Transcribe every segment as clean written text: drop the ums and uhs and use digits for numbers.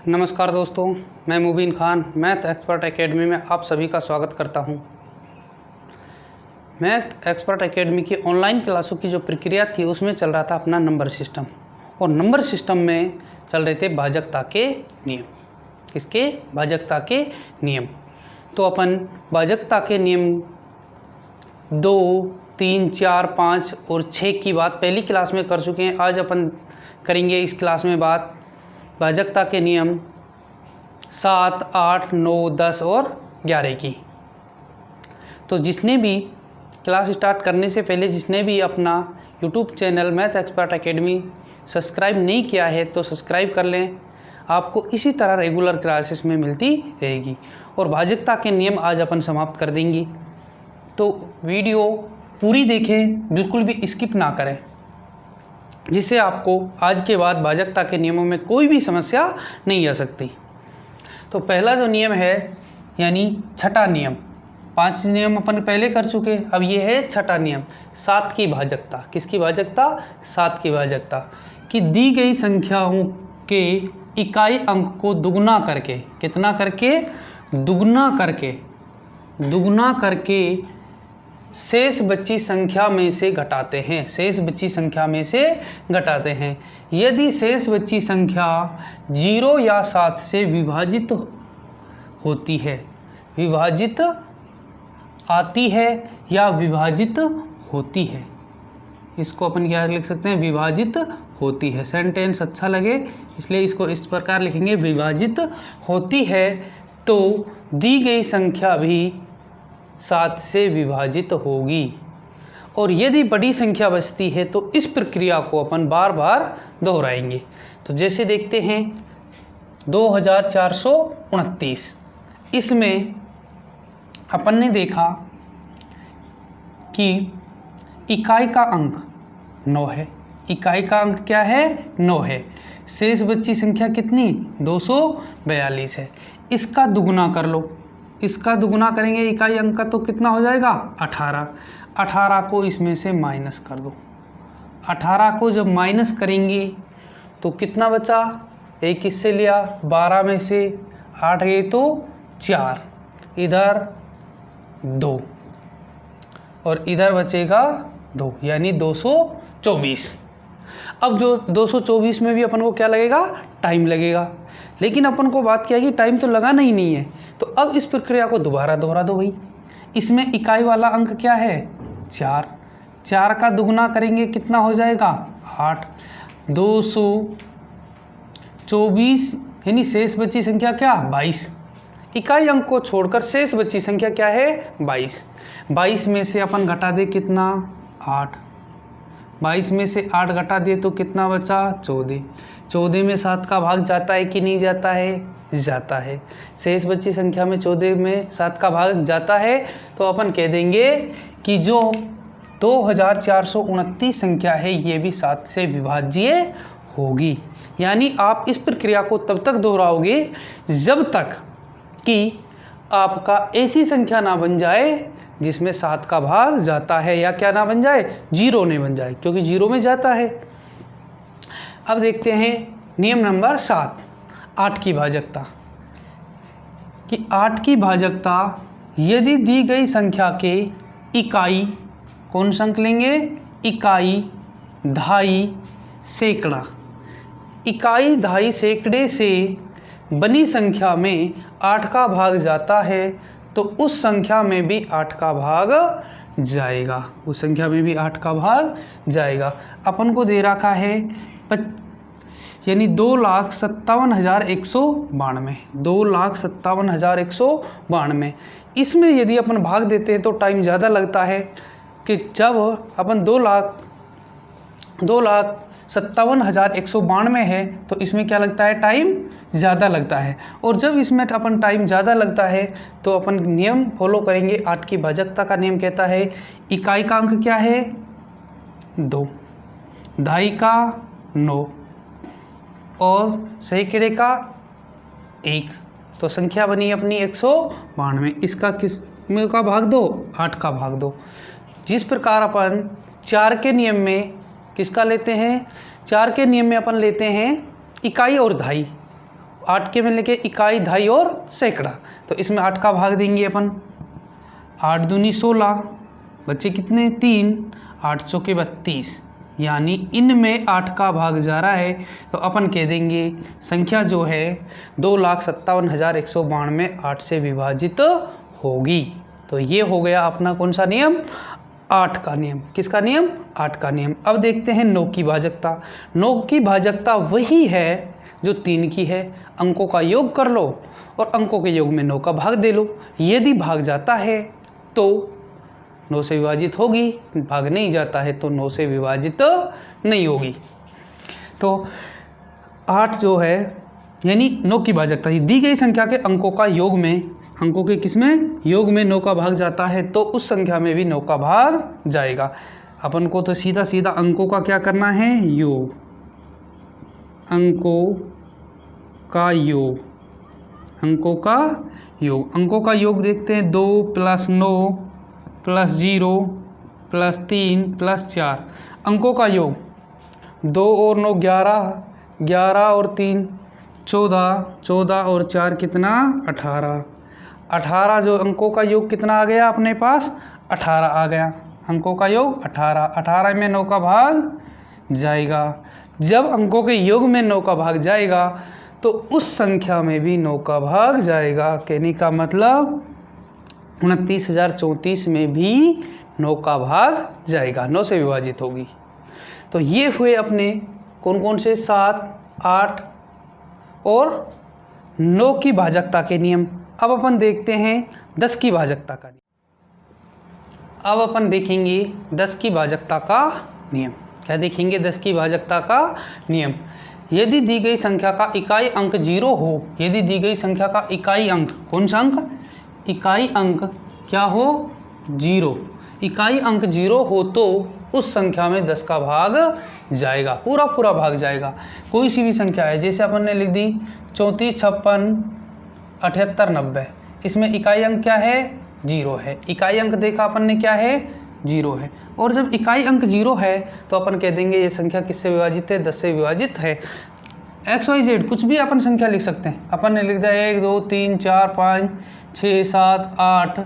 नमस्कार दोस्तों, मैं मुबीन खान मैथ एक्सपर्ट एकेडमी में आप सभी का स्वागत करता हूं। मैथ एक्सपर्ट एकेडमी की ऑनलाइन क्लासों की जो प्रक्रिया थी उसमें चल रहा था अपना नंबर सिस्टम, और नंबर सिस्टम में चल रहे थे भाजकता के नियम। किसके? भाजकता के नियम। तो अपन भाजकता के नियम 2, 3, 4, 5 और 6 की बात पहली क्लास में कर चुके हैं। आज अपन करेंगे इस क्लास में बात भाजकता के नियम 7, 8, 9, 10 और 11 की। तो जिसने भी क्लास स्टार्ट करने से पहले जिसने भी अपना YouTube channel math expert academy subscribe नहीं किया है तो सब्सक्राइब कर लें। आपको इसी तरह रेगुलर क्लासेस में मिलती रहेगी। और भाजकता के नियम आज अपन समाप्त कर देंगे, तो वीडियो पूरी देखें, बिल्कुल भी स्किप ना करें, जिससे आपको आज के बाद भाजकता के नियमों में कोई भी समस्या नहीं आ सकती। तो पहला जो नियम है यानी छठा नियम, 5 नियम अपन पहले कर चुके, अब ये है छठा नियम 7 की भाजकता। किसकी भाजकता? 7 की भाजकता। कि दी गई संख्याओं के इकाई अंक को दुगना करके, कितना करके? दुगना करके शेष बची संख्या में से घटाते हैं। शेष बची संख्या में से घटाते हैं। यदि शेष बची संख्या 0 या 7 से विभाजित होती है, विभाजित आती है या विभाजित होती है, इसको अपन क्या लिख सकते हैं? विभाजित होती है। सेंटेंस अच्छा लगे इसलिए इसको इस प्रकार लिखेंगे, विभाजित होती है तो दी गई संख्या भी 7 से विभाजित होगी। और यदि बड़ी संख्या बचती है तो इस प्रक्रिया को अपन बार बार दोहराएंगे। तो जैसे देखते हैं 2429, इसमें अपन ने देखा कि इकाई का अंक 9 है। इकाई का अंक क्या है? 9 है। शेष बची संख्या कितनी? 242 है। इसका दुगुना कर लो। इसका दुगुना करेंगे इकाई अंक का तो कितना हो जाएगा? 18। 18 को इसमें से माइनस कर दो। 18 को जब माइनस करेंगे तो कितना बचा? एक इससे लिया, 12 में से 8 गए तो 4, इधर 2 और इधर बचेगा 2, यानी 224। अब जो 224 में भी अपन को क्या लगेगा? टाइम लगेगा। लेकिन अपन को बात क्या है कि टाइम तो लगाना ही नहीं है, तो अब इस प्रक्रिया को दोबारा दोहरा दो भाई। इसमें इकाई वाला अंक क्या है? 4। 4 का दुगुना करेंगे कितना हो जाएगा? 8। 224 यानी शेष बची संख्या क्या? 22। इकाई अंक को छोड़कर शेष बची संख्या क्या है? 22। 22 में से अपन घटा दे कितना? 8। 22 में से 8 घटा दिए तो कितना बचा? 14। 14 में 7 का भाग जाता है कि नहीं जाता है? जाता है। शेष बची संख्या में 14 में 7 का भाग जाता है, तो अपन कह देंगे कि जो 2429 संख्या है ये भी 7 से विभाज्य होगी। यानी आप इस प्रक्रिया को तब तक दोहराओगे जब तक कि आपका ऐसी संख्या ना बन जाए जिसमें 7 का भाग जाता है, या क्या ना बन जाए? 0 नहीं बन जाए, क्योंकि 0 में जाता है। अब देखते हैं नियम नंबर 7, 8 की भाजकता। कि 8 की भाजकता, यदि दी गई संख्या के इकाई, कौन सा अंक लेंगे? इकाई, दहाई, सैकड़ा। इकाई, दहाई, सैकड़े से बनी संख्या में 8 का भाग जाता है तो उस संख्या में भी 8 का भाग जाएगा। उस संख्या में भी 8 का भाग जाएगा। अपन को दे रखा है यानी 2,57,192। 2,57,192। इसमें यदि अपन भाग देते हैं तो टाइम ज़्यादा लगता है। कि जब अपन 2,57,192 है तो इसमें क्या लगता है? टाइम ज़्यादा लगता है। और जब इसमें अपन टाइम ज़्यादा लगता है तो अपन नियम फॉलो करेंगे। 8 की भाजकता का नियम कहता है इकाई का अंक क्या है? 2, दहाई का 9 और सैकड़े का 1। तो संख्या बनी अपनी 192। इसका किस में का भाग दो? 8 का भाग दो। जिस प्रकार अपन 4 के नियम में किसका लेते हैं? 4 के नियम में अपन लेते हैं इकाई और दहाई, 8 के मिलने के इकाई, दहाई और सैकड़ा। तो इसमें 8 का भाग देंगे अपन, 8 दूनी 16, बच्चे कितने 3, 8 चौके 32, यानी इनमें 8 का भाग जा रहा है। तो अपन कह देंगे संख्या जो है 2,57,192 8 से विभाजित होगी। तो ये हो गया अपना कौन सा नियम, 8 का नियम। किसका नियम, 8 का नियम। अब देखते हैं 9 की भाजकता। 9 की भाजकता वही है जो 3 की है। अंकों का योग कर लो और अंकों के योग में 9 का भाग दे लो। यदि भाग जाता है तो 9 से विभाजित होगी, भाग नहीं जाता है तो 9 से विभाजित नहीं होगी। तो 8 जो है यानी 9 की भाजकता, दी गई संख्या के अंकों का योग में, अंकों के किसमें योग में 9 का भाग जाता है तो उस संख्या में भी 9 का भाग जाएगा। अपन को तो सीधा सीधा अंकों का क्या करना है, योग, अंकों का योग, अंकों का योग। अंकों का योग देखते हैं, 2 + 9 + 0 + 3 + 4। अंकों का योग 2 और 9 11, 11 और 3 14, 14 और 4 कितना 18, 18 जो अंकों का योग कितना आ गया अपने पास 18 आ गया। अंकों का योग 18, 18 में 9 का भाग जाएगा। जब अंकों के योग में 9 का भाग जाएगा तो उस संख्या में भी 9 का भाग जाएगा। कहने का मतलब 29,034 में भी 9 का भाग जाएगा, 9 से विभाजित होगी। तो ये हुए अपने कौन कौन से 7, 8 और 9 की भाजकता के नियम। अब अपन देखते हैं 10 की भाजकता का नियम। अब अपन देखेंगे 10 की भाजकता का नियम। क्या देखेंगे, 10 की भाजकता का नियम। यदि दी गई संख्या का इकाई अंक 0 हो, यदि दी गई संख्या का इकाई अंक, कौन सा अंक, इकाई अंक क्या हो 0, इकाई अंक 0 हो तो उस संख्या में 10 का भाग जाएगा, पूरा पूरा भाग जाएगा। कोई सी भी संख्या है, जैसे अपन ने लिख दी 34, 56, 78, 90, इसमें इकाई अंक क्या है 0 है। इकाई अंक देखा अपन ने क्या है 0 है। और जब इकाई अंक 0 है तो अपन कह देंगे ये संख्या किससे विभाजित है, 10 से विभाजित है। XYZ कुछ भी अपन संख्या लिख सकते हैं। अपन ने लिख दिया 1 2 3 4 5 6 7 8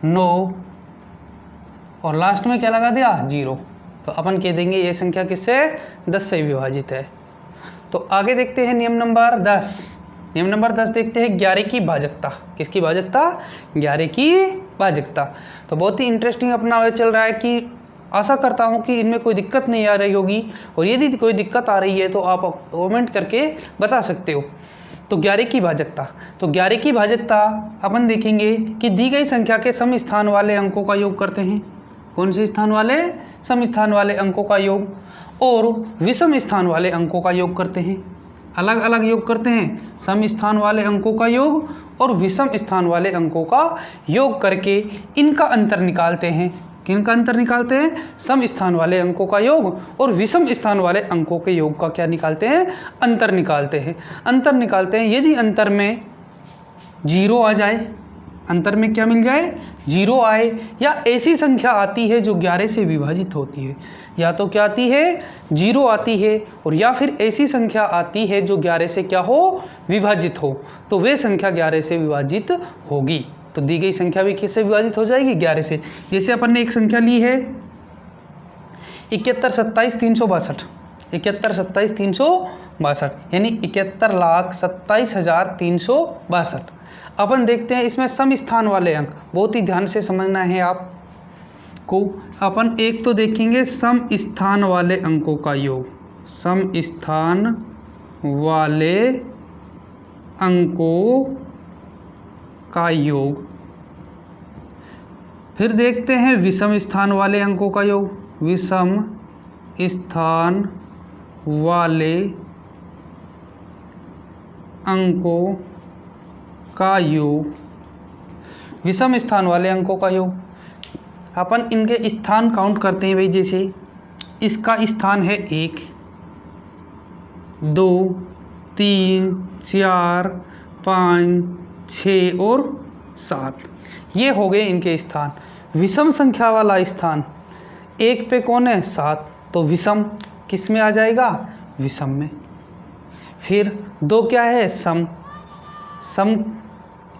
9 और लास्ट में क्या लगा दिया 0, तो अपन कह देंगे ये संख्या किससे 10 से विभाजित है। तो आगे देखते हैं नियम नंबर 10। नियम नंबर 10 देखते हैं 11 की भाजकता। किसकी भाजकता, 11 की भाजकता। तो बहुत ही इंटरेस्टिंग अपना चल रहा है कि आशा करता हूँ कि इनमें कोई दिक्कत नहीं आ रही होगी, और यदि कोई दिक्कत आ रही है तो आप कमेंट करके बता सकते हो। तो 11 की भाजकता, तो 11 की भाजकता अपन देखेंगे कि दी गई संख्या के सम स्थान वाले अंकों का योग करते हैं। कौन से स्थान वाले, सम स्थान वाले अंकों का योग, और विषम स्थान वाले अंकों का योग करते हैं। अलग अलग योग करते हैं, सम स्थान वाले अंकों का योग और विषम स्थान वाले अंकों का योग करके इनका अंतर निकालते हैं। किनका अंतर निकालते हैं, सम स्थान वाले अंकों का योग और विषम स्थान वाले अंकों के योग का क्या निकालते हैं, अंतर निकालते हैं। अंतर निकालते हैं, यदि अंतर में 0 आ जाए, अंतर में क्या मिल जाए 0 आए, या ऐसी संख्या आती है जो 11 से विभाजित होती है, या तो क्या आती है 0 आती है, और या फिर ऐसी संख्या आती है जो 11 से क्या हो विभाजित हो, तो वे संख्या 11 से विभाजित होगी। तो दी गई संख्या भी किससे विभाजित हो जाएगी, 11 से। जैसे अपन ने एक संख्या ली है 71 27 362, 71 27 362 यानी 71,27,362। अपन देखते हैं इसमें सम स्थान वाले अंक, बहुत ही ध्यान से समझना है आपको। अपन एक तो देखेंगे सम स्थान वाले अंकों का योग, सम स्थान वाले अंकों का योग। फिर देखते हैं विषम स्थान वाले अंकों का योग, विषम स्थान वाले अंकों का योग, विषम स्थान वाले अंकों का योग। अपन इनके स्थान काउंट करते हैं भाई। जैसे इसका स्थान है 1 2 3 4 5 6 और 7, ये हो गए इनके स्थान। विषम संख्या वाला स्थान 1 पे कौन है 7, तो विषम किस में आ जाएगा, विषम में। फिर 2 क्या है सम, सम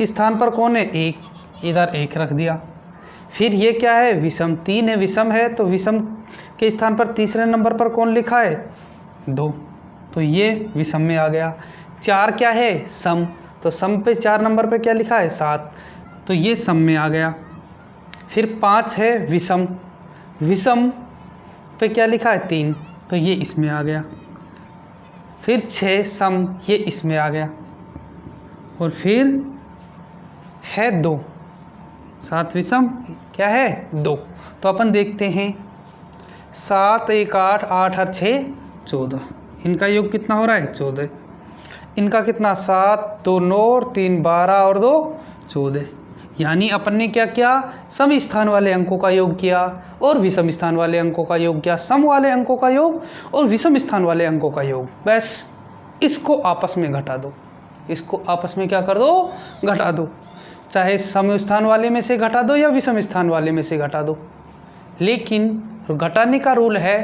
स्थान पर कौन है, 1, इधर 1 रख दिया। फिर ये क्या है, विषम, 3 है, विषम है, तो विषम के स्थान पर तीसरे नंबर पर कौन लिखा है, 2, तो ये विषम में आ गया। 4 क्या है, सम, तो सम पे 4 नंबर पे क्या लिखा है, 7, तो ये सम में आ गया। फिर 5 है विषम, विषम पे क्या लिखा है, 3, तो ये इसमें आ गया। फिर 6 सम, ये इसमें आ गया। और फिर है 2, 7 विषम क्या है, 2, तो अपन देखते हैं 7 1 8, 8 और 6 14, इनका योग कितना हो रहा है, 14। इनका कितना, 7 2 9 और 3 12 और 2 14। यानी अपन ने क्या किया, सम स्थान वाले अंकों का योग किया और विषम स्थान वाले अंकों का योग किया, सम वाले अंकों का योग और विषम स्थान वाले अंकों का योग। बस इसको आपस में घटा दो, इसको आपस में क्या कर दो, घटा दो, चाहे सम स्थान वाले में से घटा दो या विषम स्थान वाले में से घटा दो। लेकिन घटाने का रूल है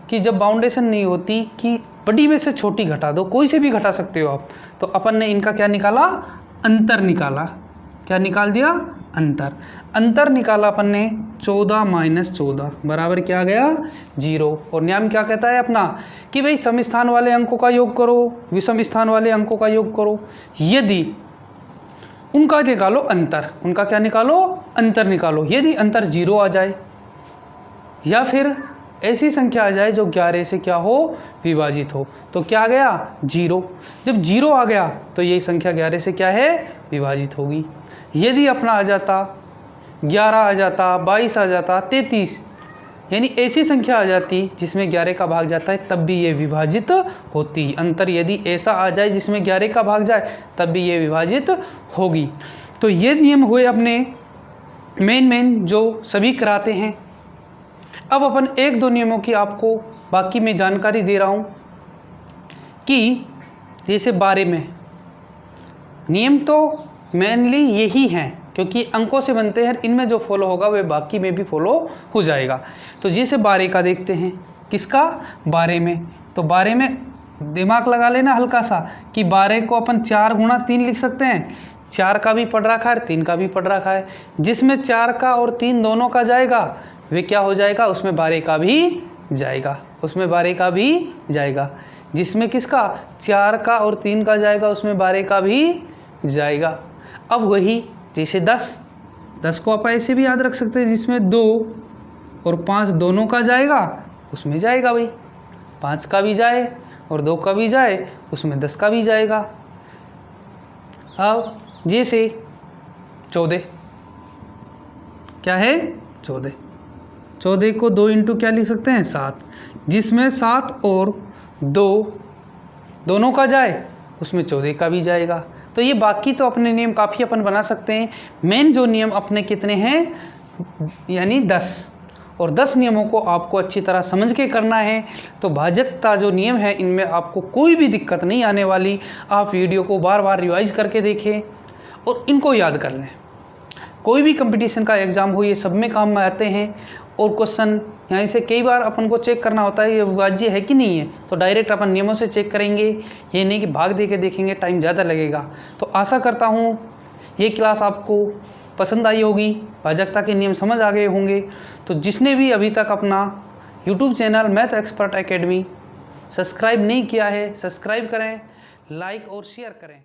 कि जब बाउंडेशन नहीं होती कि बड़ी में से छोटी घटा दो, कोई से भी घटा सकते हो आप। तो अपन ने इनका क्या निकाला, अंतर निकाला। क्या निकाल दिया, अंतर। अंतर निकाला अपन ने, 14 - 14 बराबर क्या आ गया, 0। और नियम क्या कहता है अपना कि भाई सम स्थान वाले अंकों का योग करो, विषम स्थान वाले अंकों का योग करो। यदि उनका निकालो अंतर, उनका क्या निकालो, अंतर निकालो। यदि अंतर 0 आ जाए या फिर ऐसी संख्या आ जाए जो 11 से क्या हो, विभाजित हो, तो क्या आ गया, 0। जब 0 आ गया तो ये संख्या 11 से क्या है, विभाजित होगी। यदि अपना आ जाता 11 आ जाता, 22 आ जाता, 33, यानी ऐसी संख्या आ जाती जिसमें 11 का भाग जाता है, तब भी ये विभाजित होती। अंतर यदि ऐसा आ जाए जिसमें 11 का भाग जाए, तब भी ये विभाजित होगी। तो ये नियम हुए अपने मेन जो सभी कराते हैं। अब अपन 1-2 नियमों की आपको बाकी में जानकारी दे रहा हूँ कि जैसे बारे में नियम तो मेनली यही हैं क्योंकि अंकों से बनते हैं, इनमें जो फॉलो होगा वह बाकी में भी फॉलो हो जाएगा। तो जैसे बारे का देखते हैं, किसका, बारे में। तो बारे में दिमाग लगा लेना हल्का सा कि बारे को अपन 4 × 3 लिख सकते हैं। 4 का भी पढ़ रखा है, 3 का भी पढ़ रखा है। जिसमें 4 का और 3 दोनों का जाएगा वे क्या हो जाएगा, उसमें बारे का भी जाएगा, उसमें बारे का भी जाएगा। जिसमें किसका, 4 का और 3 का जाएगा, उसमें बारे का भी जाएगा। अब वही जैसे 10 को आप ऐसे भी याद रख सकते हैं, जिसमें 2 और 5 दोनों का जाएगा, उसमें जाएगा भाई 5 का भी जाए और 2 का भी जाए, उसमें 10 का भी जाएगा। अब जैसे 14 क्या है, 14 को 2 × क्या लिख सकते हैं, 7। जिसमें 7 और 2 दोनों का जाए, उसमें 14 का भी जाएगा। तो ये बाकी तो अपने नियम काफ़ी अपन बना सकते हैं। मेन जो नियम अपने कितने हैं, यानी 10, और 10 नियमों को आपको अच्छी तरह समझ के करना है। तो भाजकता जो नियम है इनमें आपको कोई भी दिक्कत नहीं आने वाली। आप वीडियो को बार बार रिवाइज करके देखें और इनको याद कर लें। कोई भी कंपटीशन का एग्ज़ाम हो, ये सब में काम में आते हैं। और क्वेश्चन यहाँ से कई बार अपन को चेक करना होता है ये वाज्य है कि नहीं है, तो डायरेक्ट अपन नियमों से चेक करेंगे, ये नहीं कि भाग दे के देखेंगे, टाइम ज़्यादा लगेगा। तो आशा करता हूँ ये क्लास आपको पसंद आई होगी, भाजकता के नियम समझ आ गए होंगे। तो जिसने भी अभी तक अपना YouTube channel math expert academy subscribe नहीं किया है, सब्सक्राइब करें, लाइक और शेयर करें।